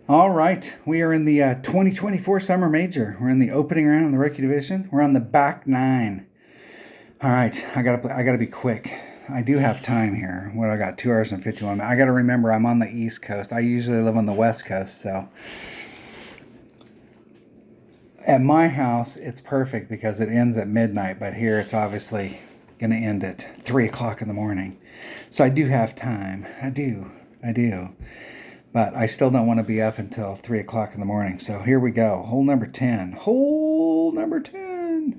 All right, we are in the 2024 Summer Major. We're in the opening round of the rookie division. We're on the back nine. All right, I gotta be quick. I do have time here. What I got? 2 hours and 51 minutes. I gotta remember I'm on the East Coast. I usually live on the West Coast, so at my house it's perfect because it ends at midnight. But here it's obviously gonna end at 3 o'clock in the morning. So I do have time. I do. But I still don't want to be up until 3 o'clock in the morning. So here we go. Hole number 10. Hole number 10.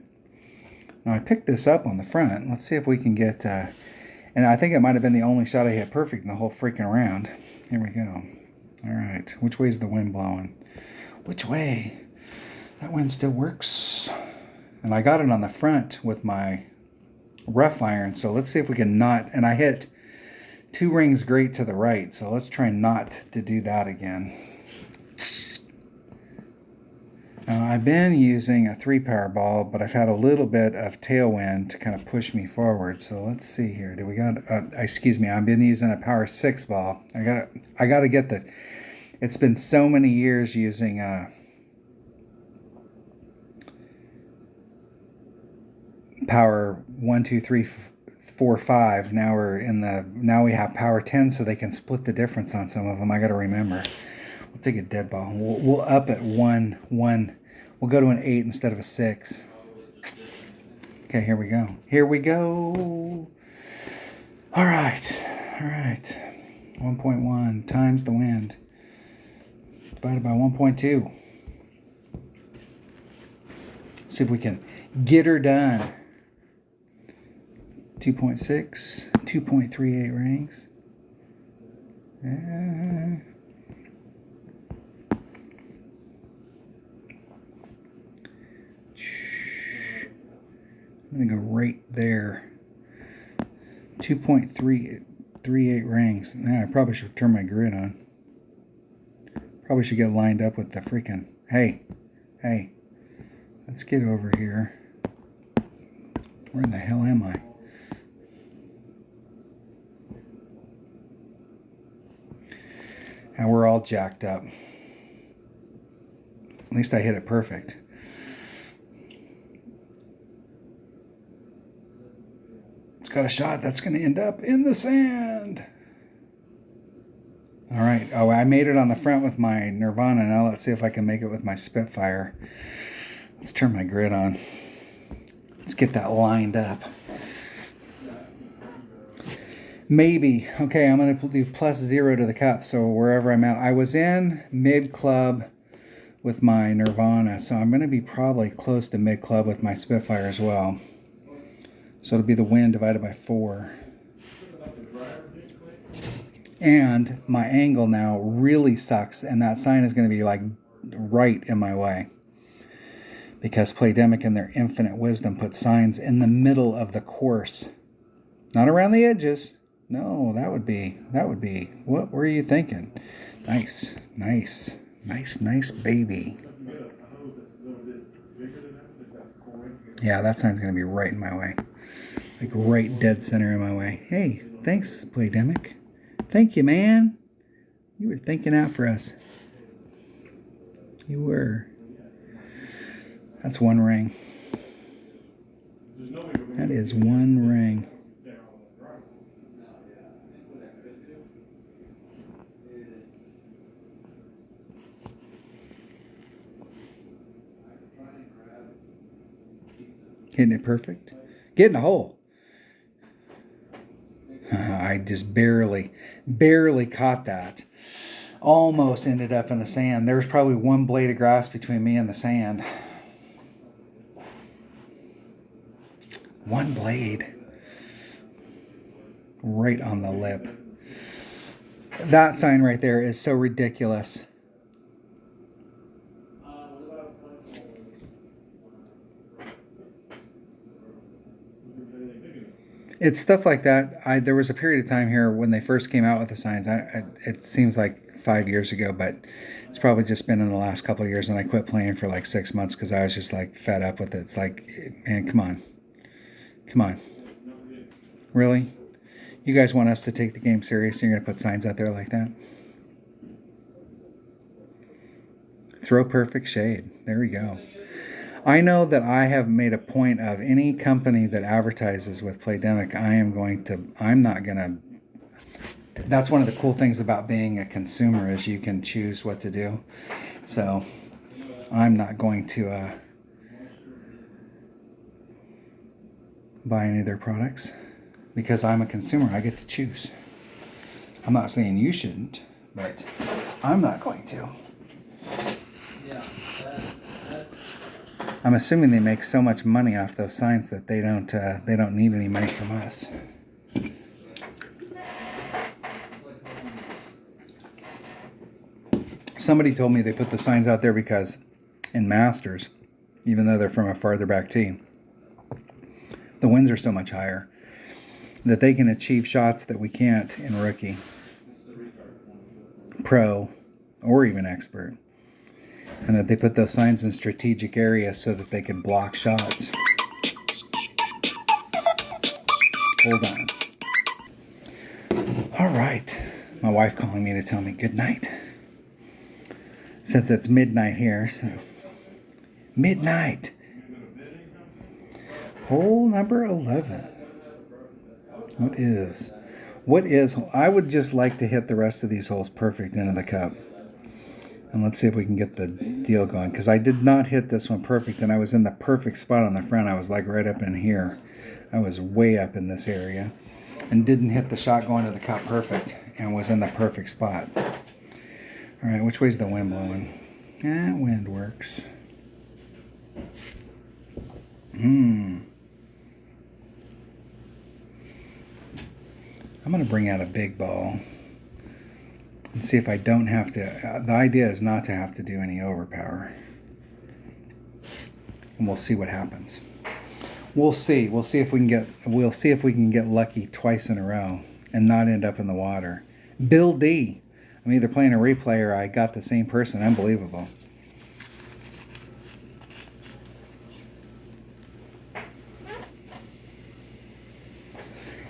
Now I picked this up on the front. Let's see if we can get, and I think it might have been the only shot I hit perfect in the whole freaking round. Here we go. All right. Which way is the wind blowing? Which way? That wind still works. And I got it on the front with my rough iron. So let's see if we can not, and I hit 2 rings great to the right, so let's try not to do that again. I've been using a 3-power ball, but I've had a little bit of tailwind to kind of push me forward. So let's see here. Do we got? Excuse me. I've been using a power 6 ball. I gotta get the. It's been so many years using power 1, 2, 3, 4, 5. Now we have power 10, so they can split the difference on some of them. I got to remember. We'll take a dead ball. We'll up at 1. We'll go to an 8 instead of a 6. Okay, here we go. Here we go. All right. 1.1 times the wind divided by 1.2. See if we can get her done. 2.6, 2.38 rings. I'm going to go right there. 2.338 rings. Now I probably should turn my grid on. Probably should get lined up with the freaking... Hey. Let's get over here. Where the hell am I? And we're all jacked up. At least I hit it perfect. It's got a shot that's going to end up in the sand. All right. Oh, I made it on the front with my Nirvana. Now let's see if I can make it with my Spitfire. Let's turn my grid on. Let's get that lined up. Maybe. Okay, I'm going to do +0 to the cup. So wherever I'm at, I was in mid club with my Nirvana. So I'm going to be probably close to mid club with my Spitfire as well. So it'll be the wind divided by 4. And my angle now really sucks. And that sign is going to be like right in my way. Because Playdemic in their infinite wisdom put signs in the middle of the course. Not around the edges. No, that would be, what were you thinking? Nice, baby. Yeah, that sign's going to be right in my way. Like right dead center in my way. Hey, thanks, Playdemic. Thank you, man. You were thinking out for us. You were. That's 1 ring. That is 1 ring. Hitting it perfect. Getting a hole. I just barely caught that. Almost ended up in the sand. There was probably 1 blade of grass between me and the sand. 1 blade. Right on the lip. That sign right there is so ridiculous. It's stuff like that. There was a period of time here when they first came out with the signs. It seems like 5 years ago, but it's probably just been in the last couple of years, and I quit playing for like 6 months because I was just like fed up with it. It's like, man, come on, really? You guys want us to take the game serious? And you're gonna put signs out there like that? Throw perfect shade. There we go. I know that I have made a point of any company that advertises with Playdemic, I'm not going to. That's one of the cool things about being a consumer is you can choose what to do. So I'm not going to buy any of their products because I'm a consumer. I get to choose. I'm not saying you shouldn't, but I'm not going to. I'm assuming they make so much money off those signs that they don't need any money from us. Somebody told me they put the signs out there because in Masters, even though they're from a farther back tee, the winds are so much higher that they can achieve shots that we can't in rookie, pro, or even expert. And that they put those signs in strategic areas so that they can block shots. Hold on. All right. My wife calling me to tell me good night. Since it's midnight here, so midnight. Hole number 11. What is, I would just like to hit the rest of these holes perfect into the cup. And let's see if we can get the deal going. Because I did not hit this one perfect, and I was in the perfect spot on the front. I was like right up in here. I was way up in this area. And didn't hit the shot going to the cup perfect. And was in the perfect spot. Alright, which way's the wind blowing? Wind works. I'm going to bring out a big ball. And see if I don't have to. The idea is not to have to do any overpower. And we'll see what happens. We'll see. We'll see if we can get lucky twice in a row and not end up in the water. Bill D. I'm either playing a replay or I got the same person. Unbelievable.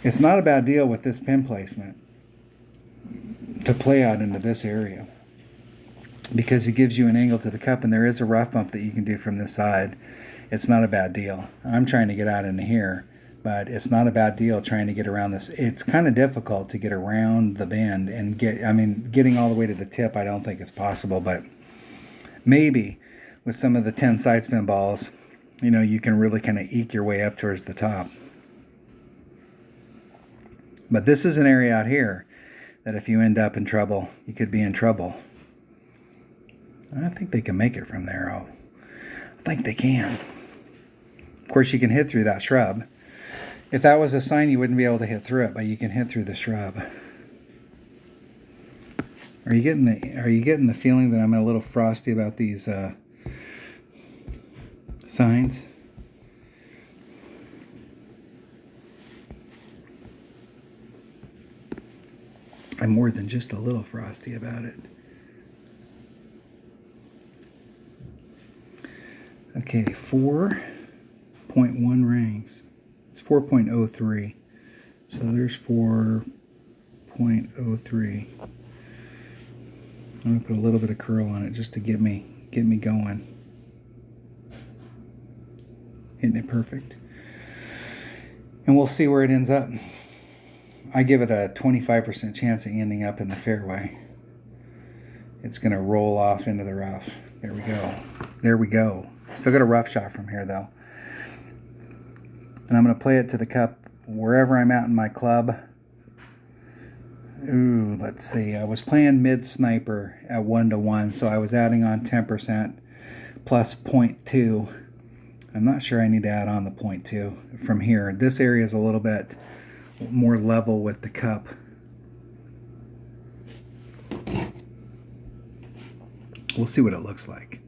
It's not a bad deal with this pin placement to play out into this area because it gives you an angle to the cup, and there is a rough bump that you can do from this side. It's not a bad deal. I'm trying to get out into here, but it's not a bad deal trying to get around this. It's kind of difficult to get around the bend and getting all the way to the tip. I don't think it's possible, but maybe with some of the 10 side spin balls, you can really kind of eke your way up towards the top. But this is an area out here that if you end up in trouble, you could be in trouble. I think they can make it from there. I think they can. Of course, you can hit through that shrub. If that was a sign, you wouldn't be able to hit through it, but you can hit through the shrub. Are you getting the feeling that I'm a little frosty about these signs? I'm more than just a little frosty about it. Okay, 4.1 rings. It's 4.03. So there's 4.03. I'm gonna put a little bit of curl on it just to get me going. Hitting it perfect. And we'll see where it ends up. I give it a 25% chance of ending up in the fairway. It's going to roll off into the rough. There we go. There we go. Still got a rough shot from here, though. And I'm going to play it to the cup wherever I'm at in my club. Ooh, let's see. I was playing mid-sniper at 1-to-1, so I was adding on 10% plus 0.2. I'm not sure I need to add on the 0.2 from here. This area is a little bit more level with the cup. We'll see what it looks like.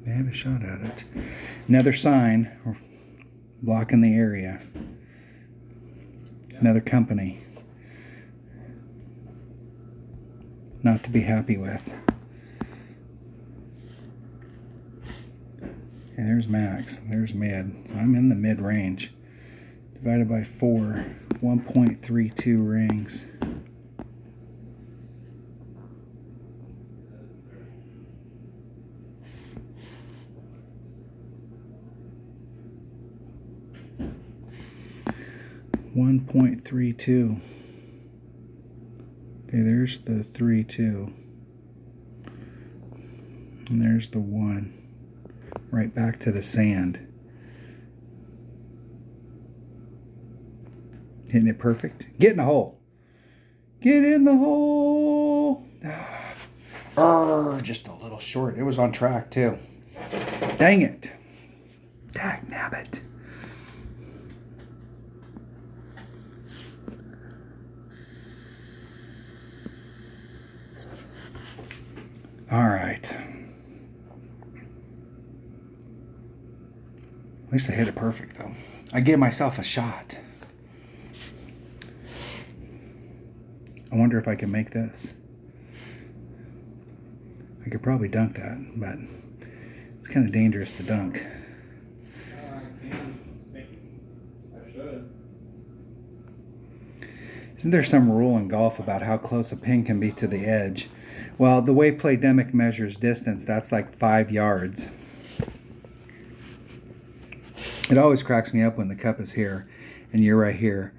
They have a shot at it. Another sign blocking the area. Another company. Not to be happy with. Okay, there's max. There's mid. So I'm in the mid range. divided by 4, 1.32 rings. .32. Okay, there's the 3, 2. And there's the 1. Right back to the sand. Hitting it perfect. Get in the hole. Get in the hole. Just a little short. It was on track too. Dang it. Dag nabbit. All right. At least I hit it perfect though. I gave myself a shot. I wonder if I can make this. I could probably dunk that, but it's kind of dangerous to dunk. I can make it. I should. Isn't there some rule in golf about how close a pin can be to the edge? Well, the way Playdemic measures distance, that's like 5 yards. It always cracks me up when the cup is here and you're right here.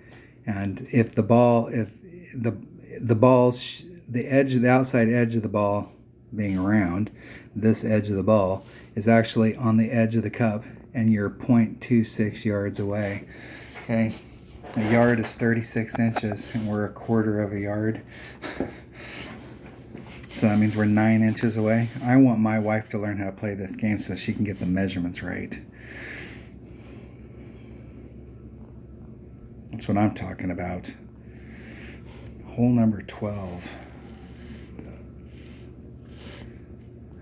And if the ball, the ball's, the edge, the outside edge of the ball being around, this edge of the ball is actually on the edge of the cup and you're 0.26 yards away. Okay, a yard is 36 inches and we're a quarter of a yard. So that means we're 9 inches away. I want my wife to learn how to play this game so she can get the measurements right. That's what I'm talking about. Hole number 12.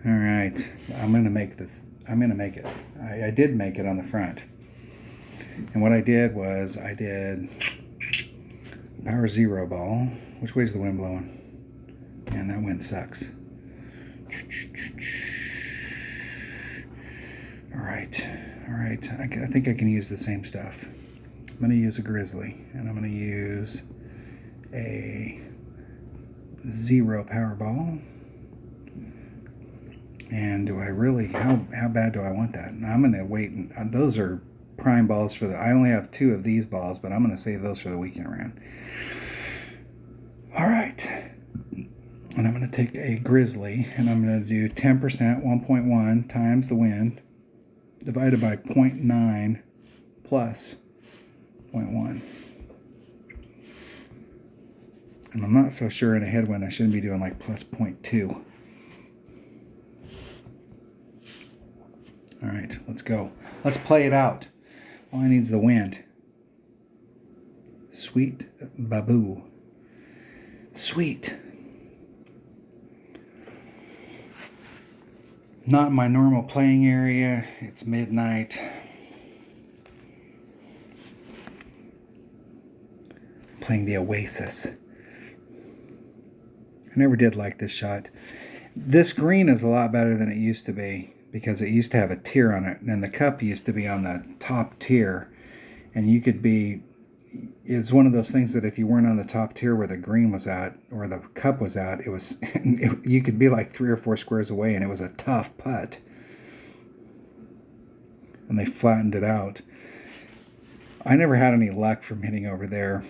All right, I'm gonna make this. I'm gonna make it. I did make it on the front. And what I did was I did power 0 ball. Which way's the wind blowing? Man, that wind sucks. All right. I think I can use the same stuff. I'm going to use a Grizzly, and I'm going to use a 0 power ball. And do I really, how bad do I want that? Now I'm going to wait, and those are prime balls for I only have 2 of these balls, but I'm going to save those for the weekend round. All right. And I'm going to take a Grizzly, and I'm going to do 10%, 1.1 times the wind, divided by 0.9 plus 0.1. And I'm not so sure in a headwind I shouldn't be doing like plus 0.2. All right, let's go. Let's play it out. All I need is the wind. Sweet Baboo. Sweet. Not my normal playing area. It's midnight. Playing the Oasis. I never did like this shot. This green is a lot better than it used to be because it used to have a tier on it, and the cup used to be on the top tier, and you could be, it's one of those things that if you weren't on the top tier where the green was at or the cup was at, it was you could be like 3 or 4 squares away, and it was a tough putt. And they flattened it out. I never had any luck from hitting over there.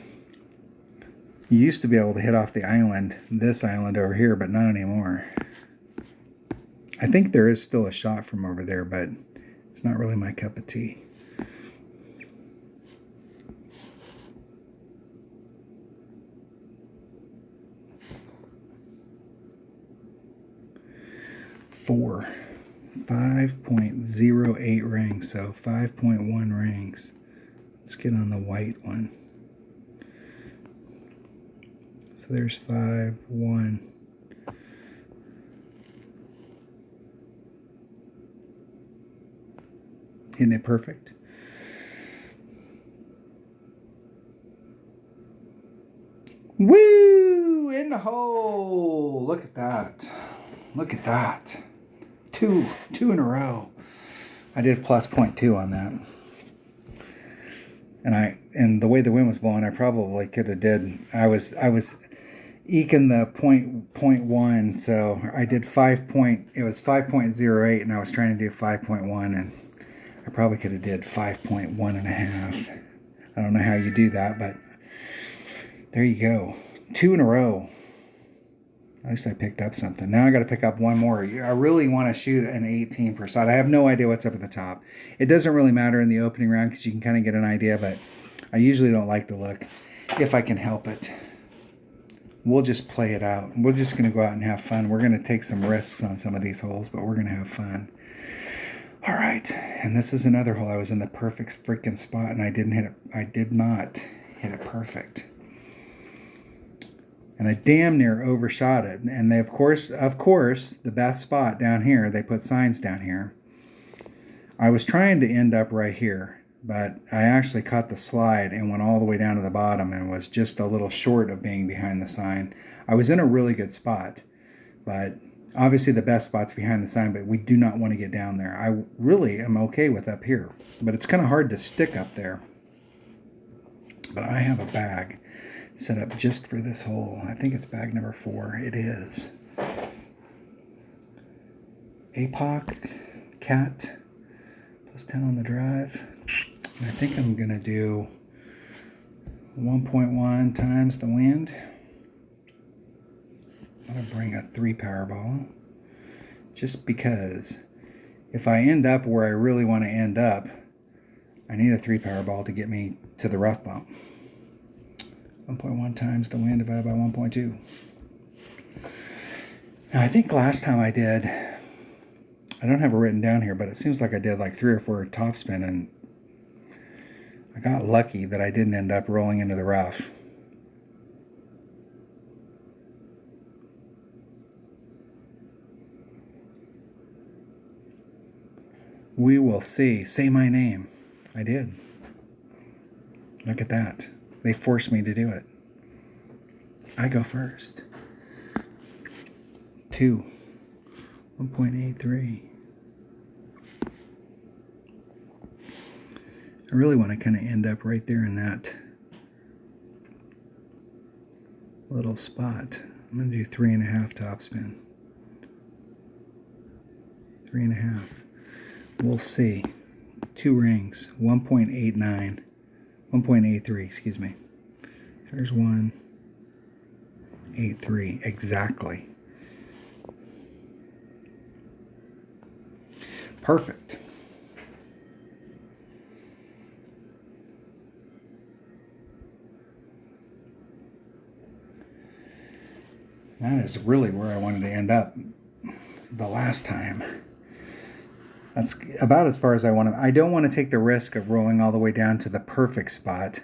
You used to be able to hit off the island, this island over here, but not anymore. I think there is still a shot from over there, but it's not really my cup of tea. Four. 5.08 rings, so 5.1 rings. Let's get on the white one. So there's 5, 1. Hitting it perfect. Woo! In the hole! Look at that. Look at that. Two in a row. I did plus 0.2 on that. And the way the wind was blowing, I probably could have did. I was eking the point one, so I did it was 5.08, and I was trying to do 5.1, and I probably could have did 5.1 and a half. I don't know how you do that, but there you go. 2 in a row. At least I picked up something. Now I got to pick up one more. I really want to shoot an 18 per side. I have no idea what's up at the top. It doesn't really matter in the opening round because you can kind of get an idea, but I usually don't like to look if I can help it. We'll just play it out. We're just going to go out and have fun. We're going to take some risks on some of these holes, but we're going to have fun. All right, and this is another hole. I was in the perfect freaking spot, and I did not hit it perfect. And I damn near overshot it. And they, of course, the best spot down here, they put signs down here. I was trying to end up right here, but I actually caught the slide and went all the way down to the bottom and was just a little short of being behind the sign. I was in a really good spot, but obviously the best spot's behind the sign, but we do not want to get down there. I really am okay with up here, but it's kind of hard to stick up there. But I have a bag set up just for this hole. I think it's bag number 4. It is. APOC, cat, plus 10 on the drive. And I think I'm going to do 1.1 times the wind. I'm going to bring a 3 Powerball. Just because if I end up where I really want to end up, I need a 3 Powerball to get me to the rough bump. 1.1 times the wind divided by 1.2. Now, I think last time I did, I don't have it written down here, but it seems like I did like 3 or 4 topspin, and I got lucky that I didn't end up rolling into the rough. We will see. Say my name. I did. Look at that. They forced me to do it. I go first. 2. 1.83. I really want to kind of end up right there in that little spot. I'm going to do 3.5 topspin. 3.5. We'll see. 2 rings. 1.89. 1.83, excuse me. There's 1.83, exactly. Perfect. That is really where I wanted to end up the last time. That's about as far as I want to. I don't want to take the risk of rolling all the way down to the perfect spot,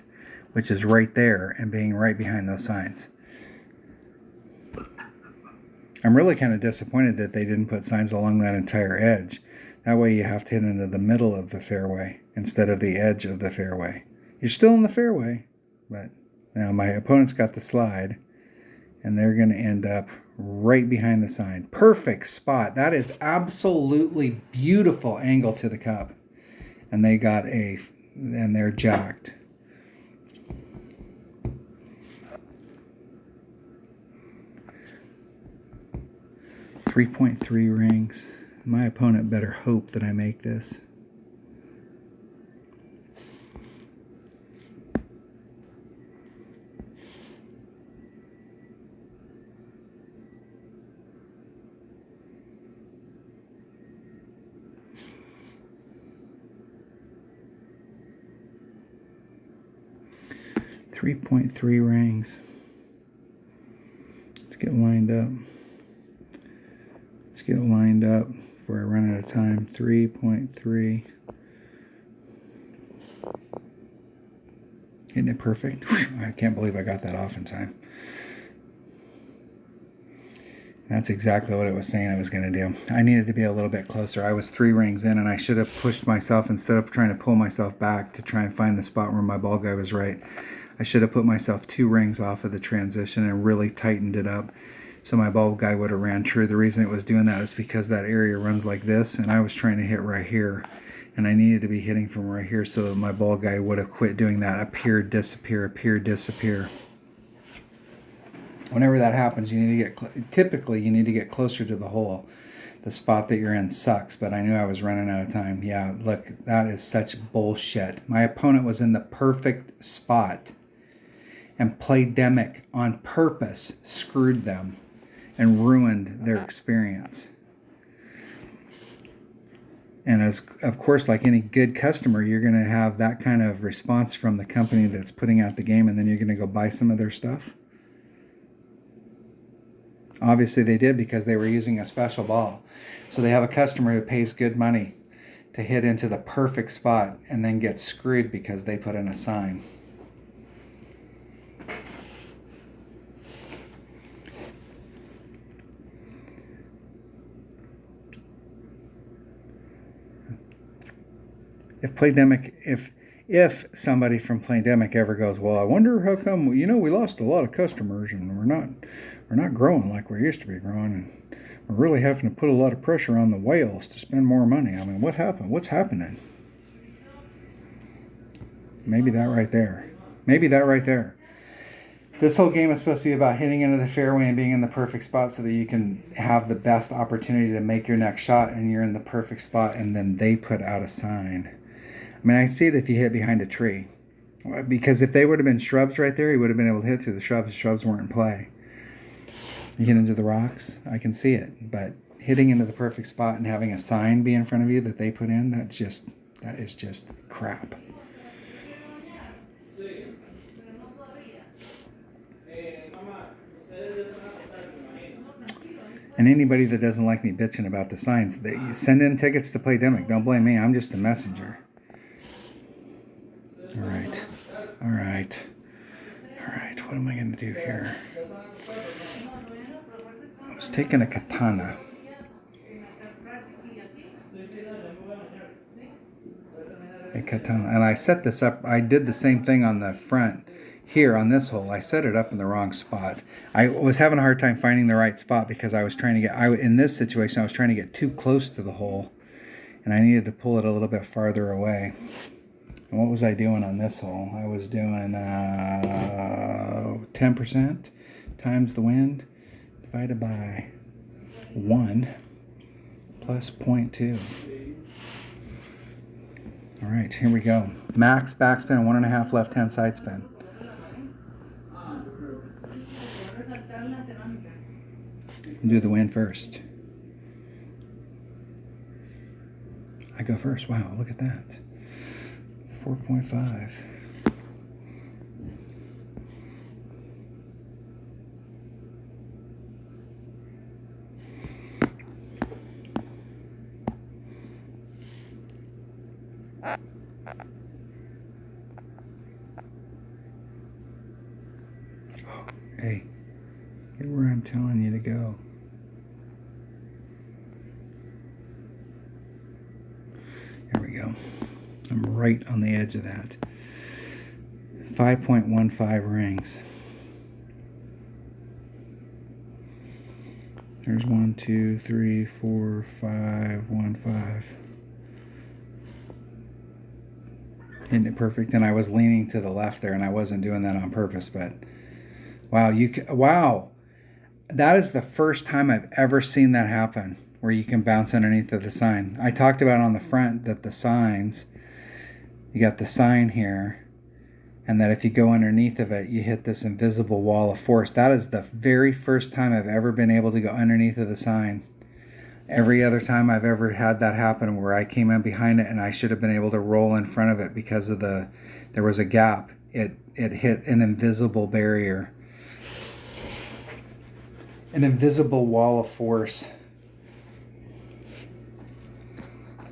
which is right there, and being right behind those signs. I'm really kind of disappointed that they didn't put signs along that entire edge. That way you have to hit into the middle of the fairway instead of the edge of the fairway. You're still in the fairway, but now my opponent's got the slide, and they're going to end up right behind the sign. Perfect spot. That is absolutely beautiful angle to the cup. And they got and they're jacked. .3 rings. My opponent better hope that I make this. .3 rings. Let's get lined up. Let's get lined up before I run out of time. 3.3. Isn't it perfect? I can't believe I got that off in time. That's exactly what it was saying I was going to do. I needed to be a little bit closer. I was 3 rings in, and I should have pushed myself instead of trying to pull myself back to try and find the spot where my ball guy was right. I should have put myself 2 rings off of the transition and really tightened it up so my ball guy would have ran true. The reason it was doing that is because that area runs like this, and I was trying to hit right here. And I needed to be hitting from right here so that my ball guy would have quit doing that appear, disappear, appear, disappear. Whenever that happens, you need to get, typically you need to get closer to the hole. The spot that you're in sucks, but I knew I was running out of time. Yeah, look, that is such bullshit. My opponent was in the perfect spot, and Playdemic on purpose screwed them and ruined their experience. And as of course, like any good customer, you're going to have that kind of response from the company that's putting out the game, and then you're going to go buy some of their stuff. Obviously they did, because they were using a special ball. So they have a customer who pays good money to hit into the perfect spot and then gets screwed because they put in a sign. If somebody from Playdemic ever goes, well, I wonder how come, we lost a lot of customers and we're not growing like we used to be growing, and we're really having to put a lot of pressure on the whales to spend more money. I mean, what happened? What's happening? Maybe that right there. Maybe that right there. This whole game is supposed to be about hitting into the fairway and being in the perfect spot so that you can have the best opportunity to make your next shot, and you're in the perfect spot, and then they put out a sign. I mean, I see it if you hit behind a tree. Because if they would have been shrubs right there, he would have been able to hit through the shrubs. The shrubs weren't in play. You hit into the rocks, I can see it. But hitting into the perfect spot and having a sign be in front of you that they put in, that is just crap. And anybody that doesn't like me bitching about the signs, they send in tickets to Playdemic. Don't blame me. I'm just a messenger. All right. All right. All right. What am I going to do here? I was taking a katana. A katana. And I set this up. I did the same thing on the front here on this hole. I set it up in the wrong spot. I was having a hard time finding the right spot because I was trying to get, in this situation, I was trying to get too close to the hole, and I needed to pull it a little bit farther away. And what was I doing on this hole? I was doing 10% times the wind divided by 1 plus 0.2. All right, here we go. Max backspin, 1.5 left-hand side spin. Do the wind first. I go first. Wow, look at that. 4.5. Hey, get where I'm telling you to go. There we go. I'm right on the edge of that. 5.15 rings. There's 1, 2, 3, 4, 5, 1, 5. Isn't it perfect? And I was leaning to the left there, and I wasn't doing that on purpose, but wow, wow. That is the first time I've ever seen that happen, where you can bounce underneath of the sign. I talked about on the front that the signs, you got the sign here, and that if you go underneath of it, you hit this invisible wall of force. That is the very first time I've ever been able to go underneath of the sign. Every other time I've ever had that happen, where I came in behind it and I should have been able to roll in front of it because of there was a gap. It hit an invisible barrier. An invisible wall of force,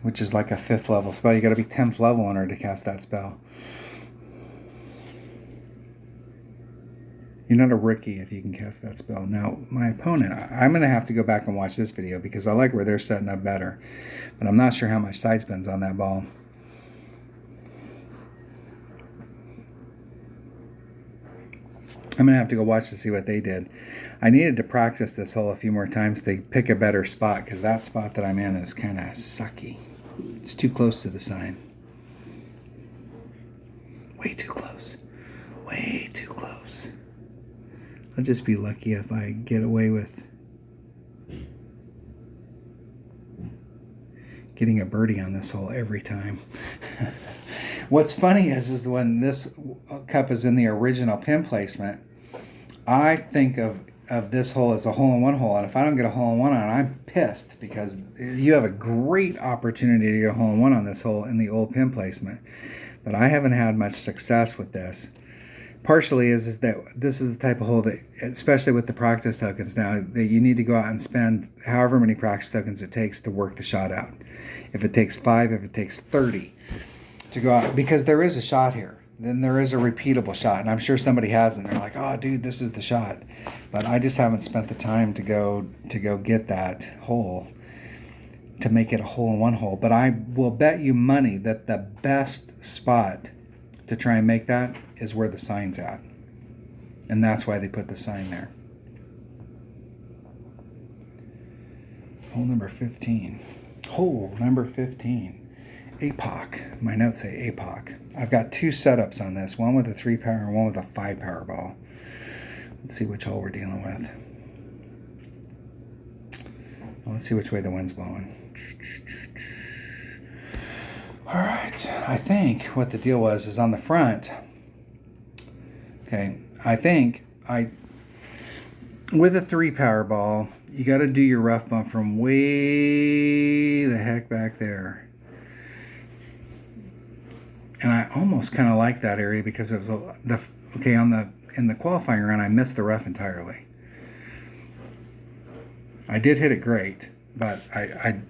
which is like a 5th level spell. You got to be 10th level in order to cast that spell. You're not a rookie if you can cast that spell. Now, my opponent, I'm going to have to go back and watch this video because I like where they're setting up better. But I'm not sure how much side spin's on that ball. I'm going to have to go watch to see what they did. I needed to practice this hole a few more times to pick a better spot, because that spot that I'm in is kind of sucky. It's too close to the sign. Way too close. Way too close. I'll just be lucky if I get away with getting a birdie on this hole every time. What's funny is when this cup is in the original pin placement, I think of this hole as a hole-in-one hole, and if I don't get a hole-in-one on it, I'm pissed, because you have a great opportunity to get a hole-in-one on this hole in the old pin placement. But I haven't had much success with this. Partially is that this is the type of hole that, especially with the practice tokens now, that you need to go out and spend however many practice tokens it takes to work the shot out. If it takes 5, if it takes 30 to go out, because there is a shot here. Then there is a repeatable shot, and I'm sure somebody has, and they're like, "Oh, dude, this is the shot." But I just haven't spent the time to go get that hole to make it a hole-in-one hole. But I will bet you money that the best spot to try and make that is where the sign's at, and that's why they put the sign there. Hole number 15. Hole number 15. APOC. My notes say APOC. I've got 2 setups on this, one with a 3 power and one with a 5 power ball. Let's see which hole we're dealing with. Well, let's see which way the wind's blowing. All right, I think what the deal was is on the front. Okay, I think with a 3 power ball, you got to do your rough bump from way the heck back there. And I almost kind of like that area because it was in the qualifying round I missed the rough entirely. I did hit it great, but I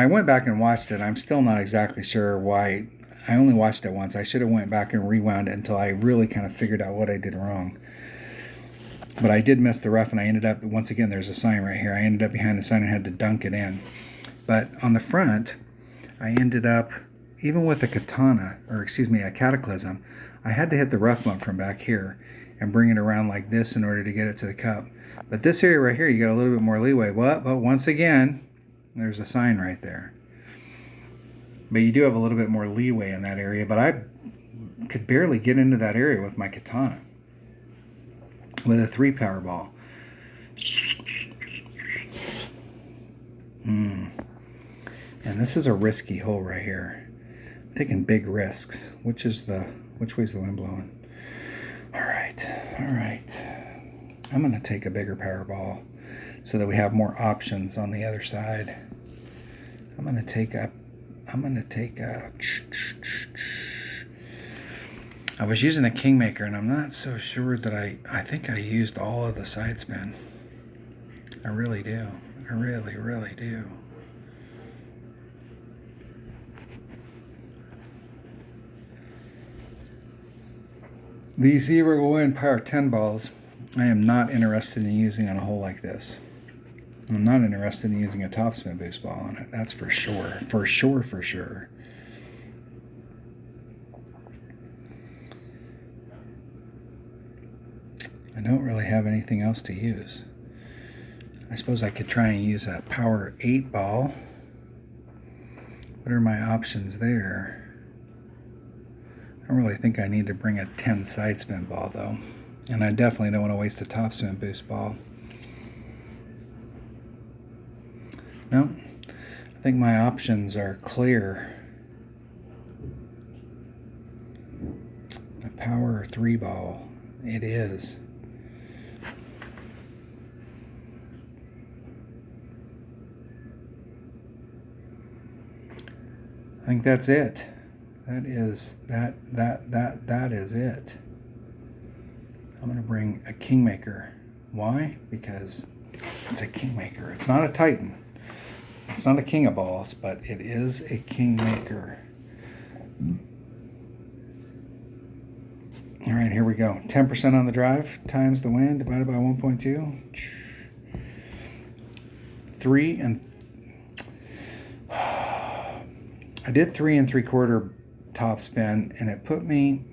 went back and watched it. I'm still not exactly sure why. I only watched it once. I should have went back and rewound it until I really kind of figured out what I did wrong. But I did miss the rough, and I ended up, once again, there's a sign right here. I ended up behind the sign and had to dunk it in. But on the front, I ended up, even with a cataclysm, I had to hit the rough bump from back here and bring it around like this in order to get it to the cup. But this area right here, you got a little bit more leeway. But once again, there's a sign right there. But you do have a little bit more leeway in that area. But I could barely get into that area with my katana with a 3 power ball. And this is a risky hole right here. I'm taking big risks. Which way's the wind blowing? All right. I'm going to take a bigger power ball so that we have more options on the other side. I'm going to take a I was using a Kingmaker, and I'm not so sure that I think I used all of the side spin. I really do. I really, really do. These Zebra Wind Power 10 balls, I am not interested in using on a hole like this. I'm not interested in using a topspin boost ball on it. That's for sure. For sure. I don't really have anything else to use. I suppose I could try and use a Power 8 ball. What are my options there? I don't really think I need to bring a 10 side spin ball though. And I definitely don't want to waste a topspin boost ball. No, I think my options are clear. A Power 3 ball. It is. I think that's it. That is it. I'm going to bring a Kingmaker. Why? Because it's a Kingmaker. It's not a Titan. It's not a King of Balls, but it is a Kingmaker. All right, here we go. 10% on the drive times the wind divided by 1.2. 3 and I did 3 3/4 top spin, and it put me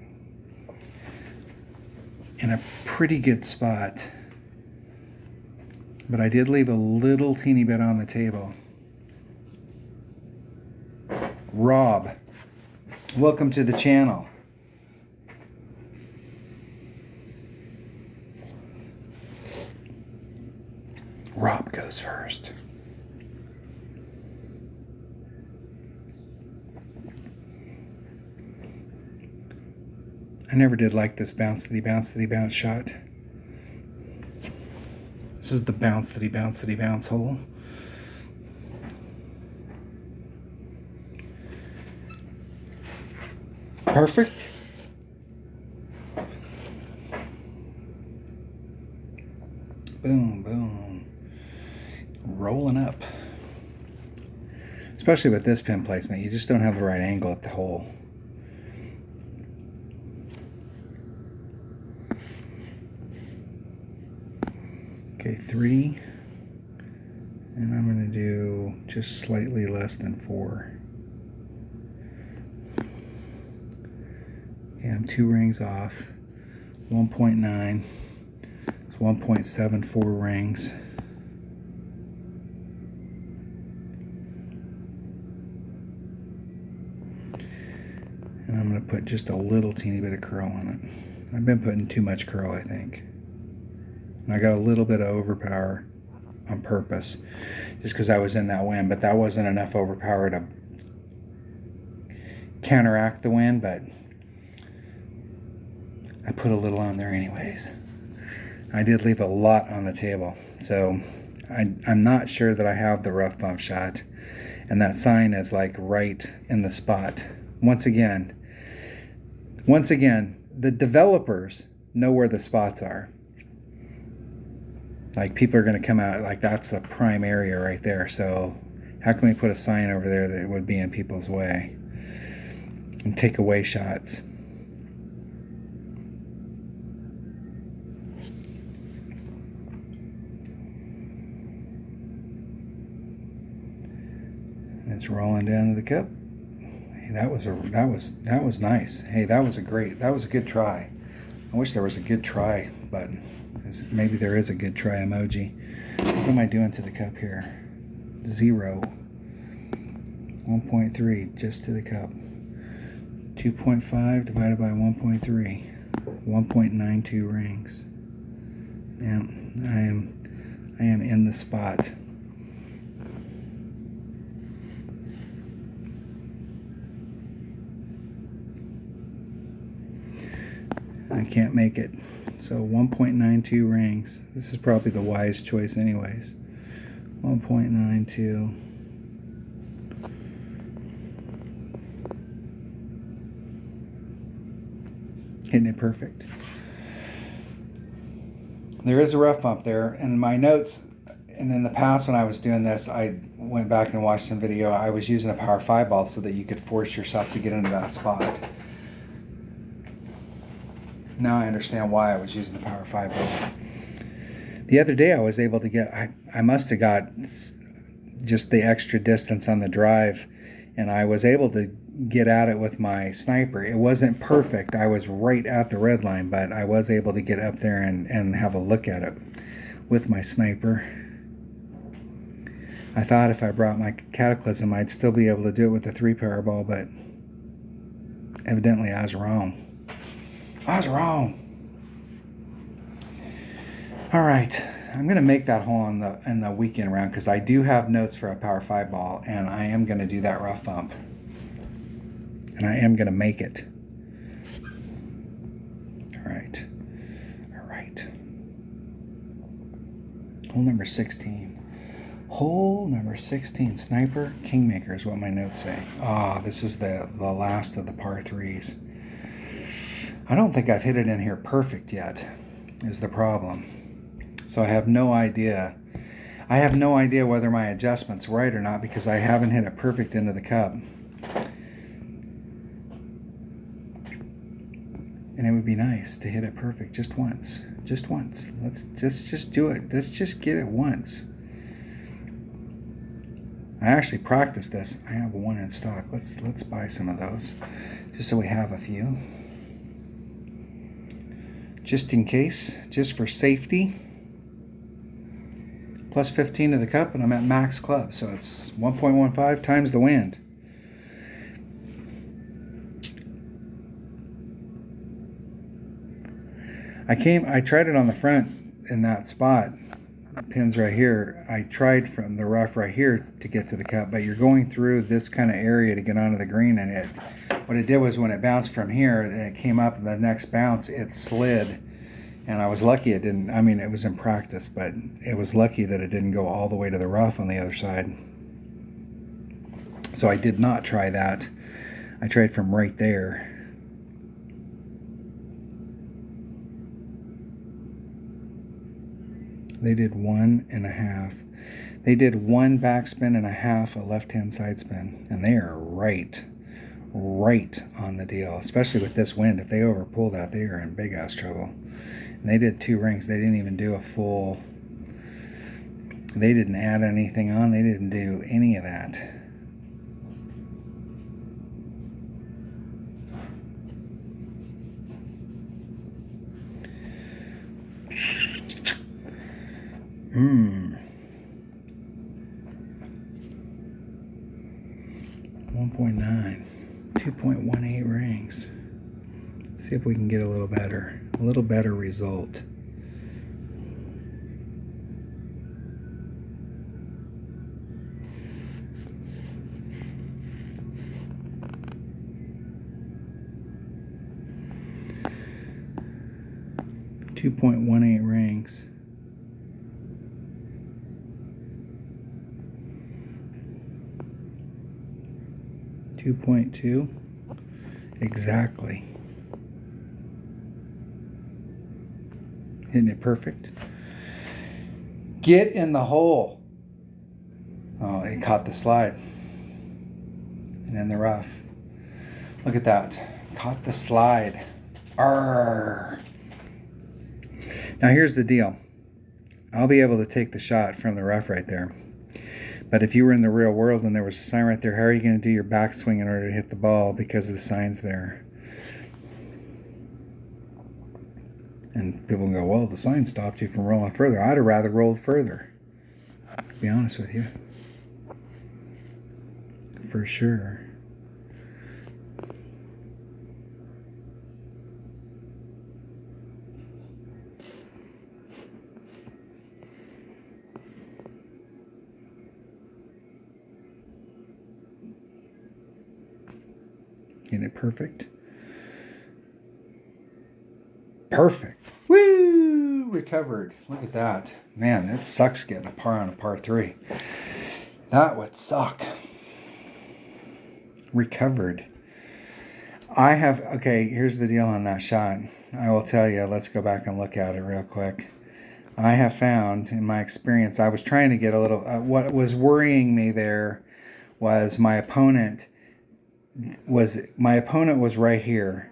in a pretty good spot. But I did leave a little teeny bit on the table. Rob, welcome to the channel. Rob goes first. I never did like this bounce-ity, bounce-ity, bounce shot. This is the bounce-ity, bounce-ity, bounce hole. Perfect. Boom, boom. Rolling up. Especially with this pin placement, you just don't have the right angle at the hole. Okay, 3. And I'm going to do just slightly less than 4. Okay, I'm 2 rings off. 1.9. It's 1.74 rings. And I'm going to put just a little teeny bit of curl on it. I've been putting too much curl, I think. And I got a little bit of overpower on purpose, just because I was in that wind, but that wasn't enough overpower to counteract the wind, but I put a little on there anyways. I did leave a lot on the table, so I'm not sure that I have the rough bump shot, and that sign is like right in the spot. Once again, the developers know where the spots are. Like, people are going to come out, like, that's the prime area right there. So how can we put a sign over there that would be in people's way and take away shots? And it's rolling down to the cup. Hey, that was nice. Hey, that was a good try. I wish there was a good try button. Maybe there is a good try emoji. What am I doing to the cup here? 0. 1.3 just to the cup. 2.5 divided by 1.3. 1.92 rings. Yeah, I am in the spot. I can't make it. So 1.92 rings. This is probably the wise choice anyways. 1.92. Hitting it perfect. There is a rough bump there. In my notes, and in the past when I was doing this, I went back and watched some video. I was using a Power 5 ball so that you could force yourself to get into that spot. Now I understand why I was using the Power 5 ball. The other day I was able to get, I must have got just the extra distance on the drive, and I was able to get at it with my sniper. It wasn't perfect. I was right at the red line, but I was able to get up there and have a look at it with my sniper. I thought if I brought my Cataclysm, I'd still be able to do it with a 3-power ball, but evidently I was wrong. I was wrong. All right, I'm going to make that hole in the weekend round because I do have notes for a Power 5 ball, and I am going to do that rough bump. And I am going to make it. All right. All right. Hole number 16. Hole number 16, Sniper Kingmaker is what my notes say. Ah, this is the last of the par 3s. I don't think I've hit it in here perfect yet, is the problem. So I have no idea. I have no idea whether my adjustment's right or not because I haven't hit it perfect into the cup. And it would be nice to hit it perfect just once. Just once. Let's just do it. Let's just get it once. I actually practiced this. I have one in stock. Let's buy some of those just so we have a few. Just in case, just for safety. Plus 15 to the cup, and I'm at max club, so it's 1.15 times the wind. I tried it on the front in that spot, pins right here. I tried from the rough right here to get to the cut, but you're going through this kind of area to get onto the green, and what it did was when it bounced from here and it came up, the next bounce it slid, and I was lucky it didn't. I mean, it was in practice, but it was lucky that it didn't go all the way to the rough on the other side. So I did not try that. I tried from right there. They did 1.5. They did 1 backspin and a half, a left-hand side spin, and they are right on the deal, especially with this wind. If they overpull that, they are in big ass trouble. And they did 2 rings. They didn't even do a full, they didn't add anything on. They didn't do any of that. Hmm. 1.9. 2.18 rings. Let's see if we can get a little better result. .18 rings. .2 exactly. Isn't it perfect? Get in the hole. Oh, it caught the slide. And in the rough. Look at that. Caught the slide. Arrgh. Now here's the deal. I'll be able to take the shot from the rough right there. But if you were in the real world and there was a sign right there, how are you going to do your backswing in order to hit the ball because the sign's there? And people can go, well, the sign stopped you from rolling further. I'd have rather rolled further, to be honest with you. For sure. Isn't it perfect? Perfect. Woo! Recovered. Look at that. Man, that sucks getting a par on a par 3. That would suck. Recovered. Okay, here's the deal on that shot. I will tell you, let's go back and look at it real quick. I have found, in my experience, I was trying to get a little, what was worrying me there was my opponent was right here.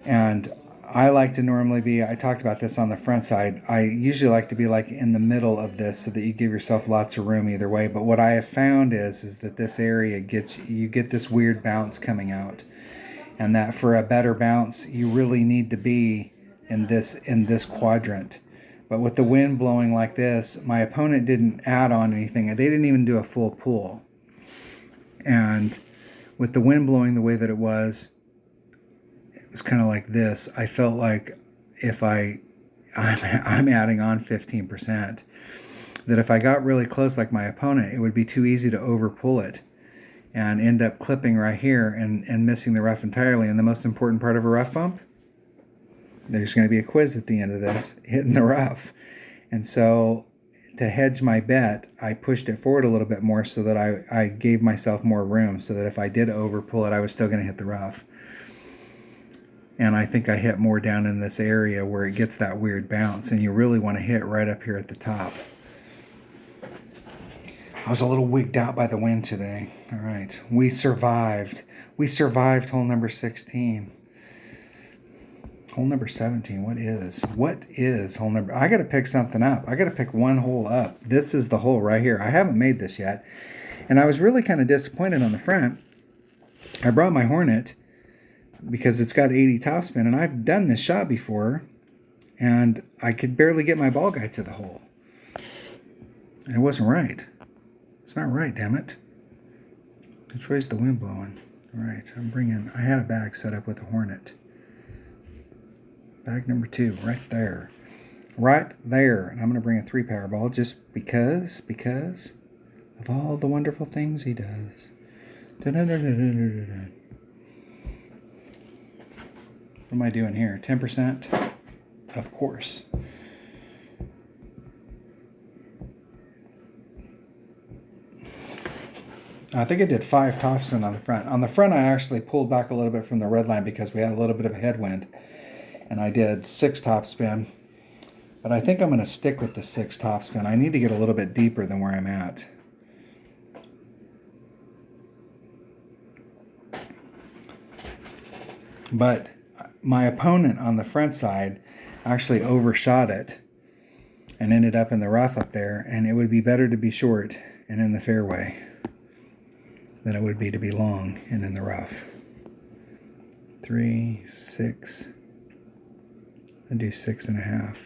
And I like to normally be, I talked about this on the front side, I usually like to be like in the middle of this so that you give yourself lots of room either way. But what I have found is that this area you get this weird bounce coming out. And that for a better bounce, you really need to be in this quadrant. But with the wind blowing like this, my opponent didn't add on anything. They didn't even do a full pull. And with the wind blowing the way that it was kind of like this. I felt like if I'm adding on 15%, that if I got really close like my opponent, it would be too easy to overpull it and end up clipping right here and missing the rough entirely. And the most important part of a rough bump, there's going to be a quiz at the end of this, hitting the rough. And so to hedge my bet, I pushed it forward a little bit more so that I gave myself more room so that if I did overpull it, I was still going to hit the rough. And I think I hit more down in this area where it gets that weird bounce, and you really want to hit right up here at the top. I was a little wigged out by the wind today. All right, we survived. We survived hole number 16. Hole number 17, what is hole number? I got to pick something up. I got to pick one hole up. This is the hole right here. I haven't made this yet. And I was really kind of disappointed on the front. I brought my Hornet because it's got 80 topspin, and I've done this shot before, and I could barely get my ball guide to the hole. And it wasn't right. It's not right, damn it. Which way's the wind blowing? All right, I had a bag set up with a Hornet. Bag number 2, right there. Right there. And I'm going to bring a 3 Powerball just because of all the wonderful things he does. Dun-dun-dun-dun-dun-dun-dun. What am I doing here? 10%? Of course. I think I did 5 topspin on the front. On the front, I actually pulled back a little bit from the red line because we had a little bit of a headwind. And I did 6 topspin. But I think I'm going to stick with the 6 topspin. I need to get a little bit deeper than where I'm at. But my opponent on the front side actually overshot it and ended up in the rough up there. And it would be better to be short and in the fairway than it would be to be long and in the rough. 3, 6. I do 6.5.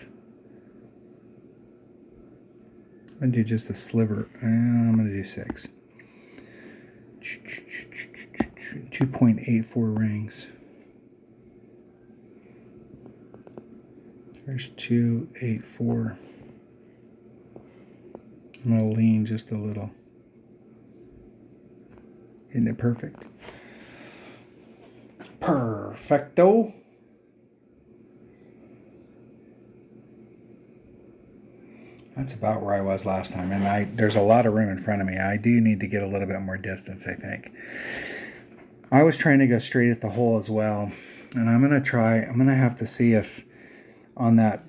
I'm going to do just a sliver. I'm going to do 6. 2.84 rings. There's 284. I'm going to lean just a little. Isn't it perfect? Perfecto. That's about where I was last time. And there's a lot of room in front of me. I do need to get a little bit more distance, I think. I was trying to go straight at the hole as well. And I'm going to have to see if on that,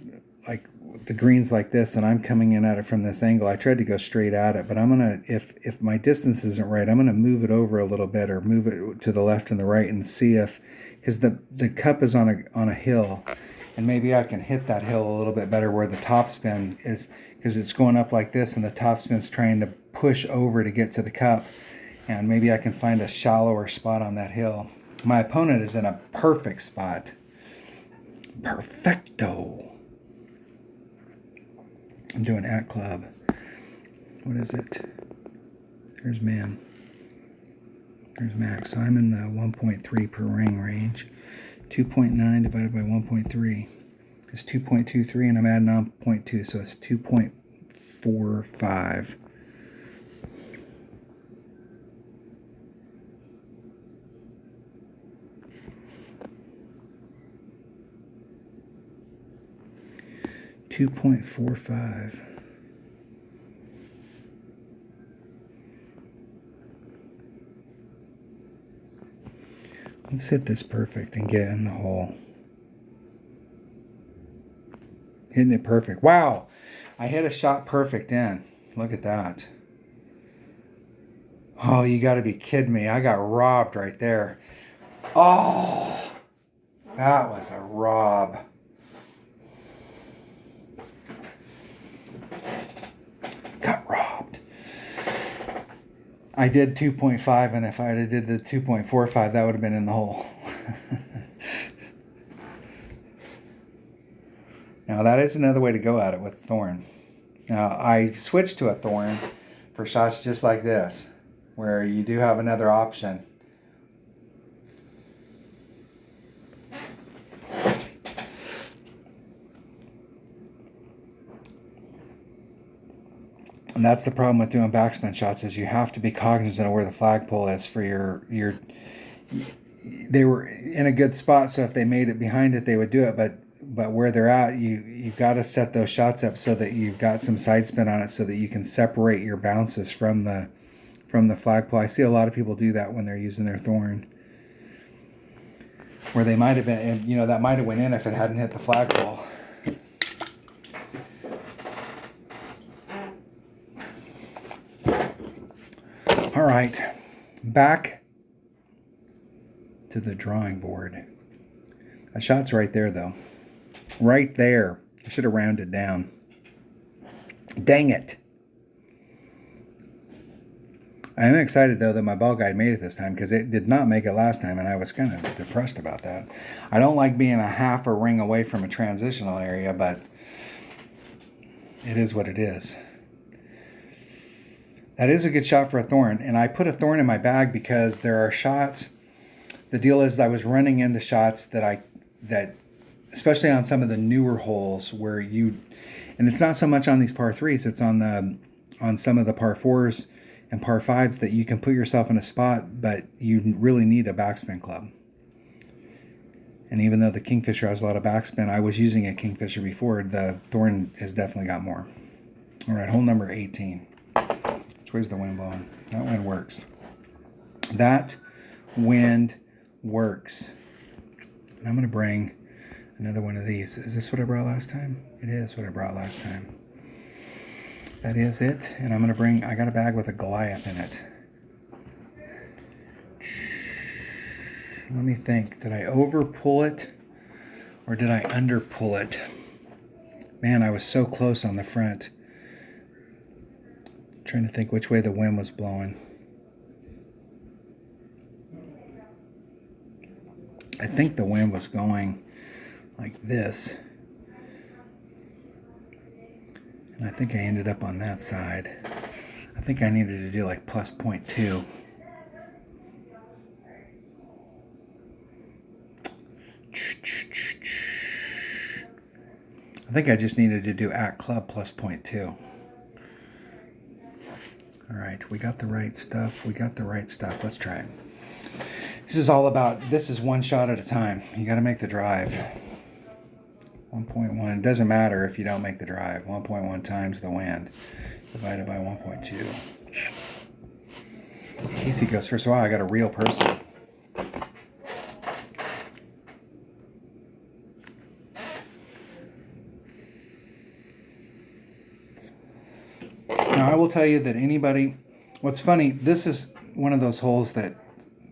like the greens like this, and I'm coming in at it from this angle. I tried to go straight at it, but I'm going to, if my distance isn't right, I'm going to move it over a little bit or move it to the left and the right and see if, because the cup is on a hill, and maybe I can hit that hill a little bit better where the topspin is, because it's going up like this and the topspin's trying to push over to get to the cup, and maybe I can find a shallower spot on that hill. My opponent is in a perfect spot. Perfecto. I'm doing at club. What is it? There's man. There's max. So I'm in the 1.3 per ring range. 2.9 divided by 1.3 is 2.23, and I'm adding on 0.2, so it's 2.45. $2.45. Let's hit this perfect and get in the hole. Hitting it perfect. Wow! I hit a shot perfect in. Look at that. Oh, you got to be kidding me. I got robbed right there. Oh! That was a rob. Got robbed. I did 2.5, and if I had did the 2.45, that would have been in the hole. Now that is another way to go at it with thorn. Now I switched to a thorn for shots just like this, where you do have another option. And that's the problem with doing backspin shots, is you have to be cognizant of where the flagpole is for your. They were in a good spot, so if they made it behind it, they would do it. But where they're at, you've got to set those shots up so that you've got some side spin on it, so that you can separate your bounces from the flagpole. I see a lot of people do that when they're using their thorn, where they might have been, that might have went in if it hadn't hit the flagpole. All right, back to the drawing board. That shot's right there, though. Right there. I should have rounded down. Dang it. I am excited, though, that my ball guide made it this time, because it did not make it last time, and I was kind of depressed about that. I don't like being a half a ring away from a transitional area, but it is what it is. That is a good shot for a thorn, and I put a thorn in my bag because there are shots. The deal is I was running into shots that especially on some of the newer holes where and it's not so much on these par threes, it's on some of the par fours and par fives that you can put yourself in a spot, but you really need a backspin club. And even though the Kingfisher has a lot of backspin, I was using a Kingfisher before, the Thorn has definitely got more. All right, hole number 18. Which way's the wind blowing? That wind works. That wind works. And I'm going to bring another one of these. Is this what I brought last time? It is what I brought last time. That is it. And I'm going to I got a bag with a Goliath in it. Let me think. Did I over pull it or did I under pull it? Man, I was so close on the front. Trying to think which way the wind was blowing. I think the wind was going like this. And I think I ended up on that side. I think I needed to do like plus 0.2. I think I just needed to do at club plus 0.2. All right, we got the right stuff. Let's try it. This is one shot at a time. You got to make the drive. 1.1. It doesn't matter if you don't make the drive. 1.1 times the wind divided by 1.2. Casey goes first. Wow, I got a real person. Now, I will tell you that what's funny, this is one of those holes that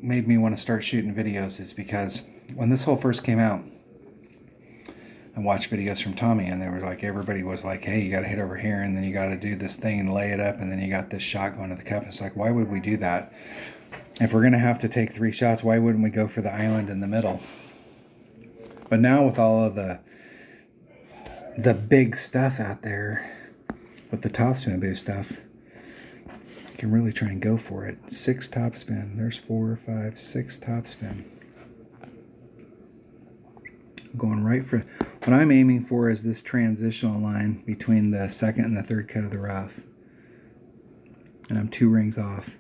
made me want to start shooting videos, is because when this hole first came out, I watched videos from Tommy, and everybody was like, hey, you got to hit over here, and then you got to do this thing and lay it up, and then you got this shot going to the cup. It's like, why would we do that? If we're going to have to take 3 shots, why wouldn't we go for the island in the middle? But now with all of the big stuff out there, with the topspin boost stuff, you can really try and go for it. 6 topspin. There's 4, 5, 6 topspin. I'm going right for... What I'm aiming for is this transitional line between the second and the third cut of the rough. And I'm 2 rings off.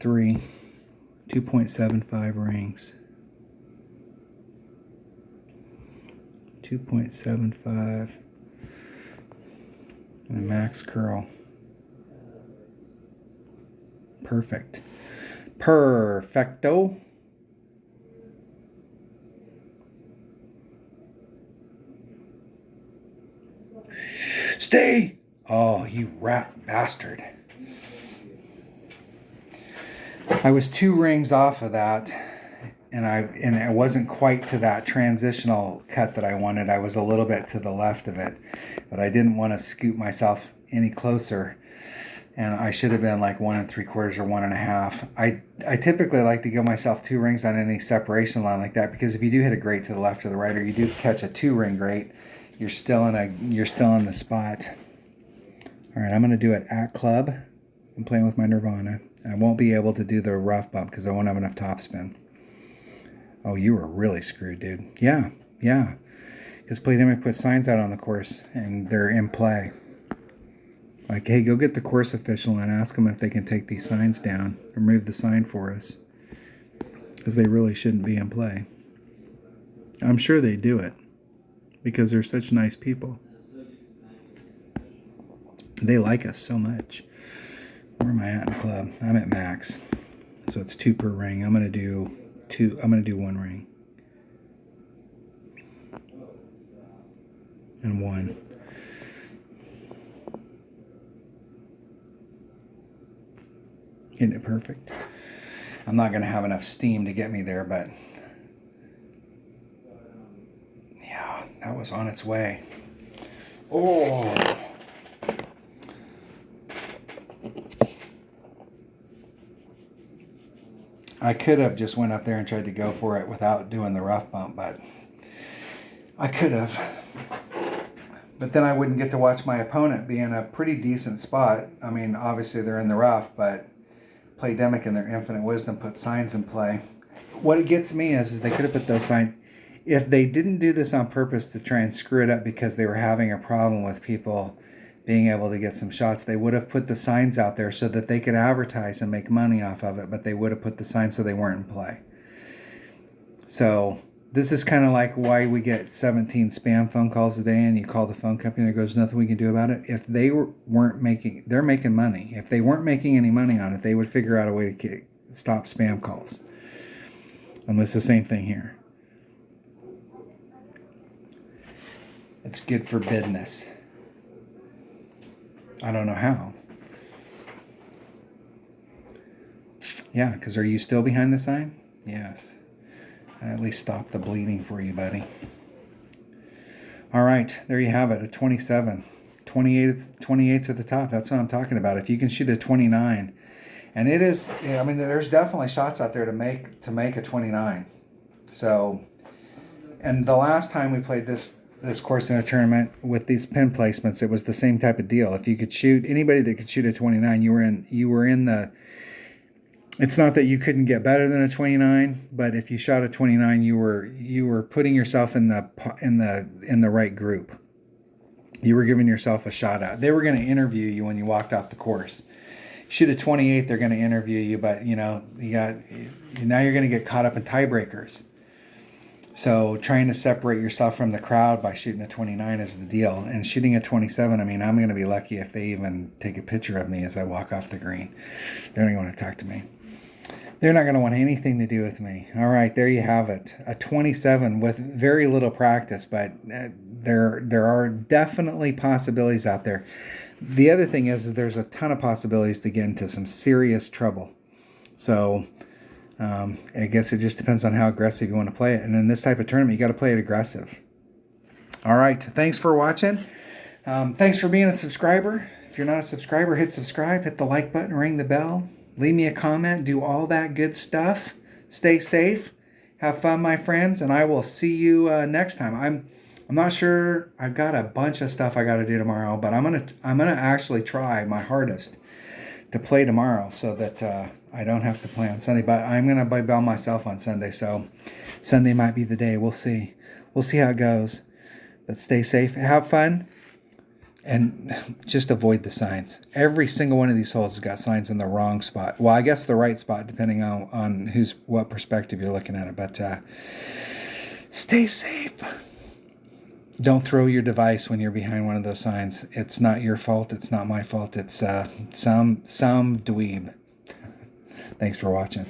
3. 2.75 rings. 2.75. And a max curl. Perfect. Perfecto. Stay! Oh, you rat bastard. I was 2 rings off of that, and it wasn't quite to that transitional cut that I wanted. I was a little bit to the left of it, but I didn't want to scoot myself any closer, and I should have been like 1 3/4 or 1.5. I typically like to give myself 2 rings on any separation line like that, because if you do hit a grate to the left or the right, or you do catch a 2-ring grate, you're still in the spot. All right, I'm going to do it at club. I'm playing with my Nirvana. I won't be able to do the rough bump because I won't have enough topspin. Oh, you were really screwed, dude. Yeah. Because Playdemic put signs out on the course, and they're in play. Like, hey, go get the course official and ask them if they can take these signs down. Remove the sign for us. Because they really shouldn't be in play. I'm sure they do it, because they're such nice people. They like us so much. Where am I at in the club? I'm at max. So it's 2 per ring. I'm gonna do 1 ring. And 1. Isn't it perfect? I'm not gonna have enough steam to get me there, but yeah, that was on its way. Oh. I could have just went up there and tried to go for it without doing the rough bump, but I could have. But then I wouldn't get to watch my opponent be in a pretty decent spot. I mean, obviously they're in the rough, but Playdemic in their infinite wisdom put signs in play. What it gets me is they could have put those signs. if they didn't do this on purpose to try and screw it up because they were having a problem with people being able to get some shots, they would have put the signs out there so that they could advertise and make money off of it, but they would have put the signs so they weren't in play. So this is kind of like why we get 17 spam phone calls a day, and you call the phone company and there goes nothing we can do about it. If they weren't making, they're making money. If they weren't making any money on it, they would figure out a way to stop spam calls. And it's the same thing here. It's good for business. I don't know how. Yeah, because are you still behind the sign? Yes. I at least stop the bleeding for you, buddy. All right, there you have it, a 27. 28's at the top. That's what I'm talking about. If you can shoot a 29, and it is, I mean, there's definitely shots out there to make a 29. So, and the last time we played this course in a tournament with these pin placements, it was the same type of deal. If you could shoot, anybody that could shoot a 29, you were in the, it's not that you couldn't get better than a 29, but if you shot a 29, you were putting yourself in the right group. You were giving yourself a shot at. They were going to interview you when you walked off the course. Shoot a 28, they're going to interview you, but now you're going to get caught up in tiebreakers. So trying to separate yourself from the crowd by shooting a 29 is the deal. And shooting a 27, I mean, I'm going to be lucky if they even take a picture of me as I walk off the green. They're not going to talk to me. They're not going to want anything to do with me. All right, there you have it. A 27 with very little practice, but there are definitely possibilities out there. The other thing is there's a ton of possibilities to get into some serious trouble. So I guess it just depends on how aggressive you want to play it. And in this type of tournament, you got to play it aggressive. All right, thanks for watching. Thanks for being a subscriber. If you're not a subscriber, hit subscribe, hit the like button, ring the bell, leave me a comment, do all that good stuff. Stay safe. Have fun, my friends, and I will see you next time. I'm not sure. I've got a bunch of stuff I got to do tomorrow, but I'm gonna actually try my hardest to play tomorrow so that I don't have to play on Sunday. But I'm gonna buy bail myself on Sunday, so Sunday might be the day. We'll see. We'll see how it goes. But stay safe, have fun, and just avoid the signs. Every single one of these holes has got signs in the wrong spot. Well, I guess the right spot, depending on what perspective you're looking at it. But stay safe. Don't throw your device when you're behind one of those signs. It's not your fault. It's not my fault. It's some dweeb. Thanks for watching.